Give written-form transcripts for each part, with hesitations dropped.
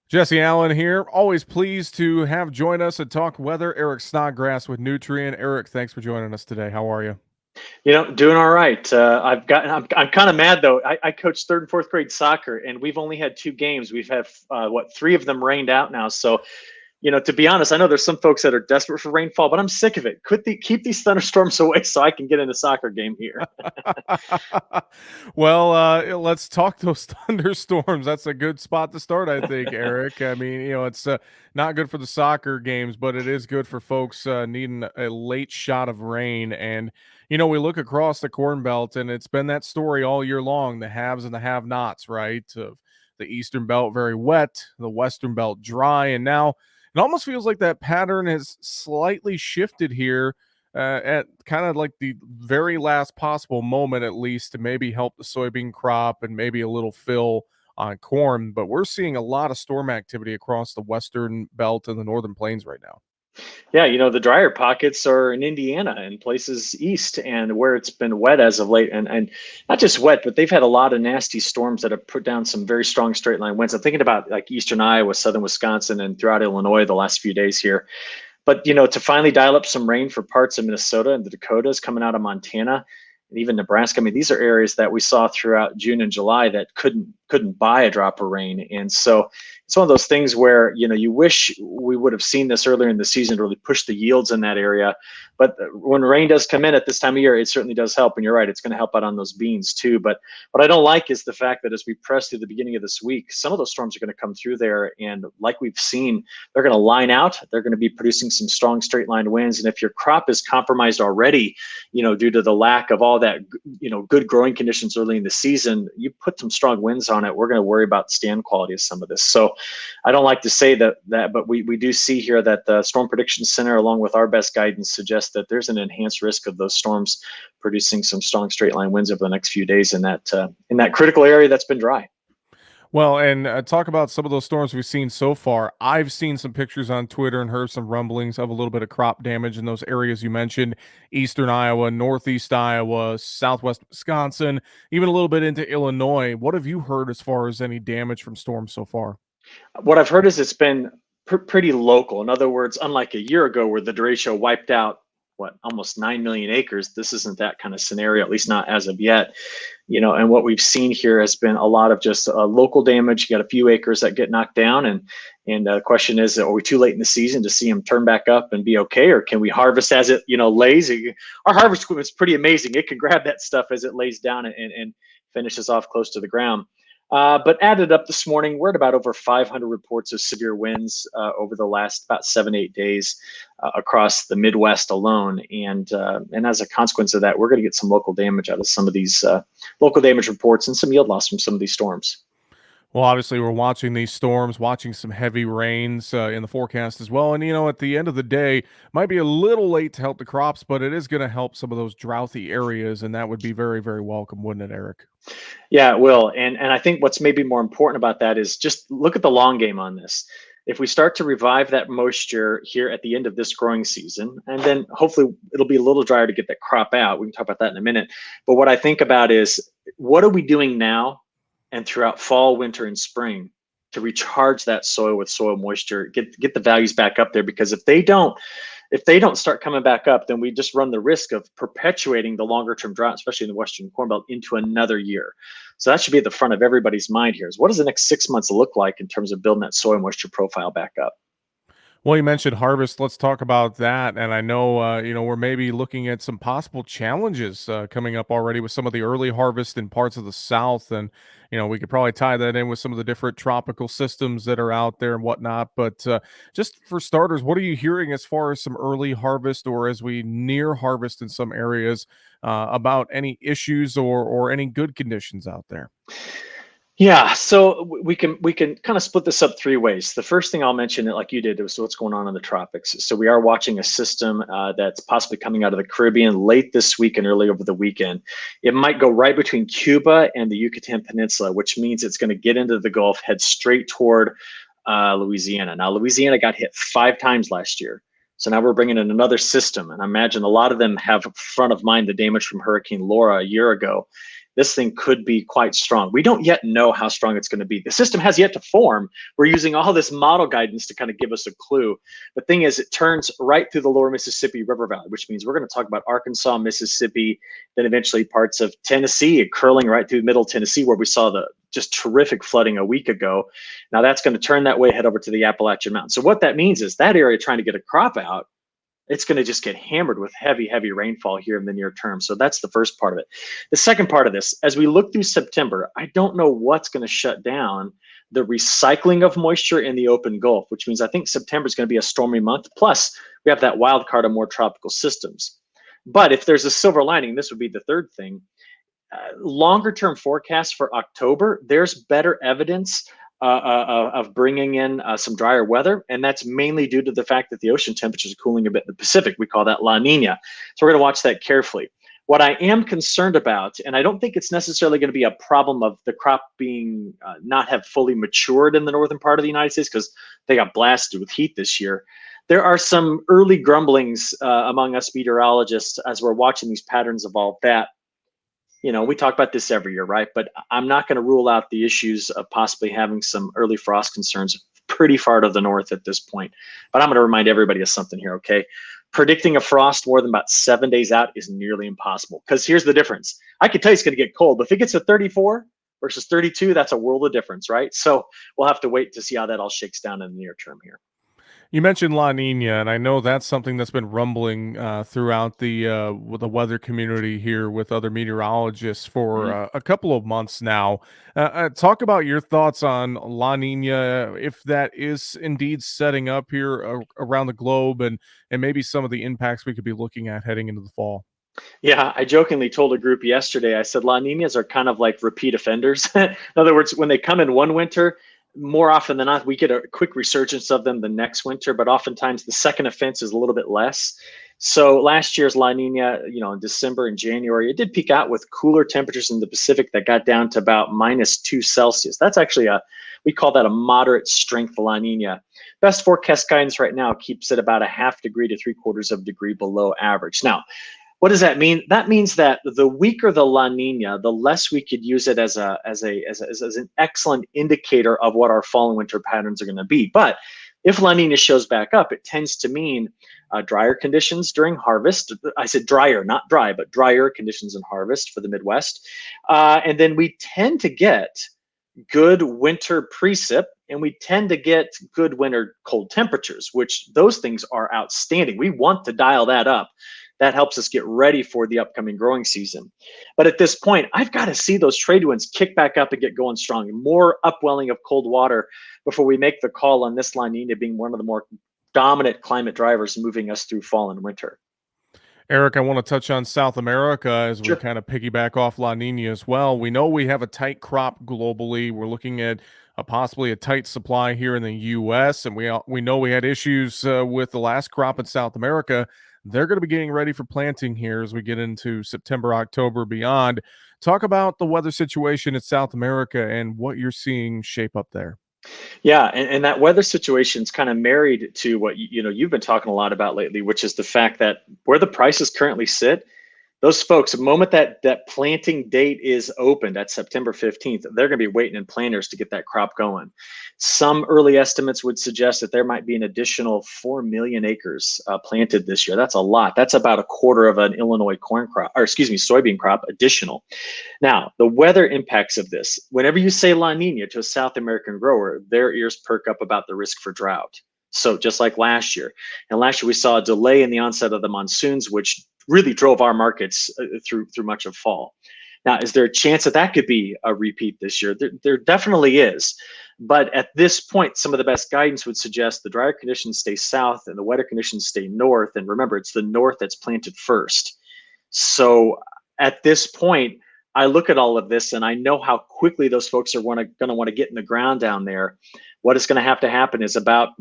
Jesse Allen here. Always pleased to have join us and talk weather. Eric Snodgrass with Nutrient. Eric, thanks for joining us today. How are you? Doing all right. I'm kind of mad though. I coach third and fourth grade soccer, and we've only had two games. We've had three of them rained out now. So, to be honest, I know there's some folks that are desperate for rainfall, but I'm sick of it. Keep these thunderstorms away so I can get in a soccer game here. Well, let's talk those thunderstorms. That's a good spot to start, I think, Eric. I mean, it's not good for the soccer games, but it is good for folks needing a late shot of rain. And, we look across the Corn Belt, and it's been that story all year long, the haves and the have-nots, right? Of the Eastern Belt very wet, the Western Belt dry, and now it almost feels like that pattern has slightly shifted here at kind of like the very last possible moment, at least, to maybe help the soybean crop and maybe a little fill on corn. But we're seeing a lot of storm activity across the Western Belt and the Northern Plains right now. Yeah, the drier pockets are in Indiana and places east and where it's been wet as of late. And not just wet, but they've had a lot of nasty storms that have put down some very strong straight line winds. I'm thinking about like eastern Iowa, southern Wisconsin, and throughout Illinois the last few days here. But to finally dial up some rain for parts of Minnesota and the Dakotas coming out of Montana and even Nebraska. I mean, these are areas that we saw throughout June and July that couldn't buy a drop of rain. And so it's one of those things where you wish we would have seen this earlier in the season to really push the yields in that area. But when rain does come in at this time of year, it certainly does help. And you're right, it's going to help out on those beans too. But what I don't like is the fact that as we press through the beginning of this week, some of those storms are going to come through there. And like we've seen, they're going to line out. They're going to be producing some strong straight line winds. And if your crop is compromised already, due to the lack of all that, good growing conditions early in the season, you put some strong winds on it, we're going to worry about stand quality of some of this. So I don't like to say that, but we do see here that the Storm Prediction Center, along with our best guidance, suggests that there's an enhanced risk of those storms producing some strong straight line winds over the next few days in that critical area that's been dry. Well, and talk about some of those storms we've seen so far. I've seen some pictures on Twitter and heard some rumblings of a little bit of crop damage in those areas you mentioned: eastern Iowa, northeast Iowa, southwest Wisconsin, even a little bit into Illinois. What have you heard as far as any damage from storms so far? What I've heard is it's been pretty local. In other words, unlike a year ago where the derecho wiped out almost 9 million acres, this isn't that kind of scenario, at least not as of yet. And what we've seen here has been a lot of just local damage. You got a few acres that get knocked down, and the question is, are we too late in the season to see them turn back up and be okay, or can we harvest as it lays? Our harvest equipment is pretty amazing. It can grab that stuff as it lays down and finishes off close to the ground. But added up this morning, we're at about over 500 reports of severe winds over the last about 7-8 days across the Midwest alone. And as a consequence of that, we're going to get some local damage out of some of these local damage reports and some yield loss from some of these storms. Well, obviously, we're watching these storms, watching some heavy rains in the forecast as well. And, at the end of the day, might be a little late to help the crops, but it is going to help some of those droughty areas. And that would be very, very welcome, wouldn't it, Eric? Yeah, it will. And I think what's maybe more important about that is just look at the long game on this. If we start to revive that moisture here at the end of this growing season, and then hopefully it'll be a little drier to get that crop out. We can talk about that in a minute. But what I think about is, what are we doing now and throughout fall, winter, and spring to recharge that soil with soil moisture, get the values back up there? Because if they don't start coming back up, then we just run the risk of perpetuating the longer term drought, especially in the Western Corn Belt, into another year. So that should be at the front of everybody's mind here, is what does the next 6 months look like in terms of building that soil moisture profile back up? Well, you mentioned harvest. Let's talk about that. And I know, we're maybe looking at some possible challenges coming up already with some of the early harvest in parts of the South. And, we could probably tie that in with some of the different tropical systems that are out there and whatnot. But just for starters, what are you hearing as far as some early harvest, or as we near harvest in some areas, about any issues or any good conditions out there? Yeah, so we can kind of split this up three ways. The first thing I'll mention, like you did, was what's going on in the tropics. So we are watching a system that's possibly coming out of the Caribbean late this week and early over the weekend. It might go right between Cuba and the Yucatan Peninsula, which means it's going to get into the Gulf, head straight toward Louisiana. Now, Louisiana got hit 5 times last year. So now we're bringing in another system. And I imagine a lot of them have front of mind the damage from Hurricane Laura a year ago. this thing could be quite strong. We don't yet know how strong it's going to be. The system has yet to form. We're using all this model guidance to kind of give us a clue. The thing is, it turns right through the lower Mississippi River Valley, which means we're going to talk about Arkansas, Mississippi, then eventually parts of Tennessee, curling right through middle Tennessee, where we saw the just terrific flooding a week ago. Now that's going to turn that way, head over to the Appalachian Mountains. So what that means is that area trying to get a crop out, it's going to just get hammered with heavy rainfall here in the near term. So that's the first part of it. The second part of this, as we look through September, I don't know what's going to shut down the recycling of moisture in the open Gulf, which means I think September is going to be a stormy month. Plus, we have that wild card of more tropical systems. But if there's a silver lining, this would be the third thing. Longer term forecast for October, there's better evidence of bringing in some drier weather, and that's mainly due to the fact that the ocean temperatures are cooling a bit in the Pacific. We call that La Nina. So we're going to watch that carefully. What I am concerned about, and I don't think it's necessarily going to be a problem of the crop being not have fully matured in the northern part of the United States because they got blasted with heat this year. There are some early grumblings among us meteorologists as we're watching these patterns evolve that, we talk about this every year, right? But I'm not going to rule out the issues of possibly having some early frost concerns pretty far to the north at this point. But I'm going to remind everybody of something here, okay? Predicting a frost more than about 7 days out is nearly impossible because here's the difference. I can tell you it's going to get cold, but if it gets to 34 versus 32, that's a world of difference, right? So we'll have to wait to see how that all shakes down in the near term here. You mentioned La Nina, and I know that's something that's been rumbling throughout with the weather community here with other meteorologists for a couple of months now. Talk about your thoughts on La Nina, if that is indeed setting up here around the globe, and maybe some of the impacts we could be looking at heading into the fall. Yeah, I jokingly told a group yesterday, I said La Ninas are kind of like repeat offenders. In other words, when they come in one winter, more often than not, we get a quick resurgence of them the next winter, but oftentimes the second offense is a little bit less. So last year's La Nina, in December and January, it did peak out with cooler temperatures in the Pacific that got down to about -2 Celsius. That's actually we call that a moderate strength La Nina. Best forecast guidance right now keeps it about a 0.5 degree to 3/4 of a degree below average. Now, what does that mean? That means that the weaker the La Nina, the less we could use it as an excellent indicator of what our fall and winter patterns are going to be. But if La Nina shows back up, it tends to mean drier conditions during harvest. I said drier, not dry, but drier conditions in harvest for the Midwest. And then we tend to get good winter precip, and we tend to get good winter cold temperatures, which those things are outstanding. We want to dial that up. That helps us get ready for the upcoming growing season. But at this point, I've got to see those trade winds kick back up and get going strong. More upwelling of cold water before we make the call on this La Nina being one of the more dominant climate drivers moving us through fall and winter. Eric, I want to touch on South America as we Sure. kind of piggyback off La Nina as well. We know we have a tight crop globally. We're looking at possibly a tight supply here in the U.S., and we know we had issues with the last crop in South America. They're going to be getting ready for planting here as we get into September, October, beyond. Talk about the weather situation in South America and what you're seeing shape up there. Yeah, and that weather situation is kind of married to what you've been talking a lot about lately, which is the fact that where the prices currently sit, those folks, the moment that planting date is opened at September 15th, they're going to be waiting in planters to get that crop going. Some early estimates would suggest that there might be an additional 4 million acres planted this year. That's a lot. That's about a quarter of an Illinois soybean crop additional. Now, the weather impacts of this, whenever you say La Nina to a South American grower, their ears perk up about the risk for drought. So just like last year. And last year we saw a delay in the onset of the monsoons, which really drove our markets through much of fall. Now, is there a chance that that could be a repeat this year? There definitely is. But at this point, some of the best guidance would suggest the drier conditions stay south and the wetter conditions stay north. And remember, it's the north that's planted first. So at this point, I look at all of this and I know how quickly those folks are going to want to get in the ground down there. What is going to happen is about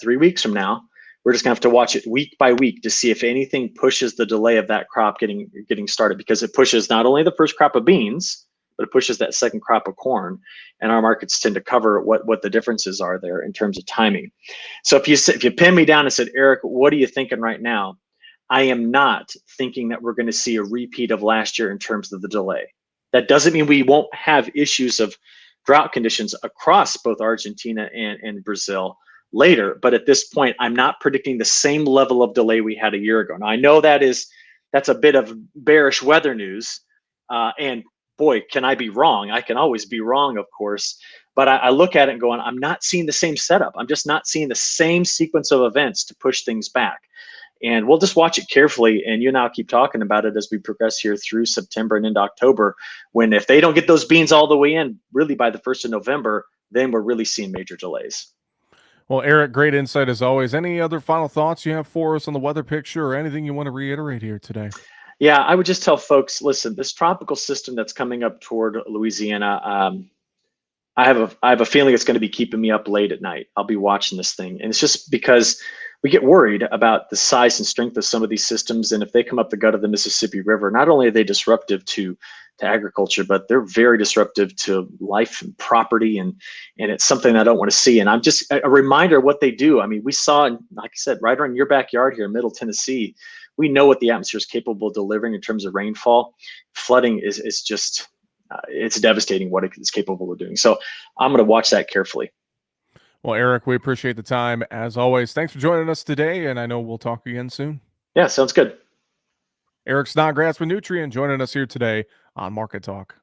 3 weeks from now, we're just going to have to watch it week by week to see if anything pushes the delay of that crop getting started, because it pushes not only the first crop of beans, but it pushes that second crop of corn. And our markets tend to cover what the differences are there in terms of timing. So if you pin me down and said, Eric, what are you thinking right now? I am not thinking that we're going to see a repeat of last year in terms of the delay. That doesn't mean we won't have issues of drought conditions across both Argentina and Brazil later. But at this point, I'm not predicting the same level of delay we had a year ago. Now I know that's a bit of bearish weather news, and boy, can I be wrong? I can always be wrong, of course. But I look at it and going, I'm not seeing the same setup. I'm just not seeing the same sequence of events to push things back. And we'll just watch it carefully. And you and I'll keep talking about it as we progress here through September and into October. When if they don't get those beans all the way in, really by the 1st of November, then we're really seeing major delays. Well, Eric, great insight as always. Any other final thoughts you have for us on the weather picture or anything you want to reiterate here today? Yeah, I would just tell folks, listen, this tropical system that's coming up toward Louisiana, I have a feeling it's going to be keeping me up late at night. I'll be watching this thing, and it's just because we get worried about the size and strength of some of these systems, and if they come up the gut of the Mississippi River, not only are they disruptive to agriculture, but they're very disruptive to life and property, and it's something I don't want to see. And I'm just a reminder of what they do. I mean, we saw, like I said, right around your backyard here in Middle Tennessee, we know what the atmosphere is capable of delivering in terms of rainfall. Flooding is just it's devastating what it's capable of doing. So I'm going to watch that carefully. Well, Eric, we appreciate the time as always. Thanks for joining us today, and I know we'll talk again soon. Yeah, sounds good. Eric Snodgrass with Nutrien joining us here today on Market Talk.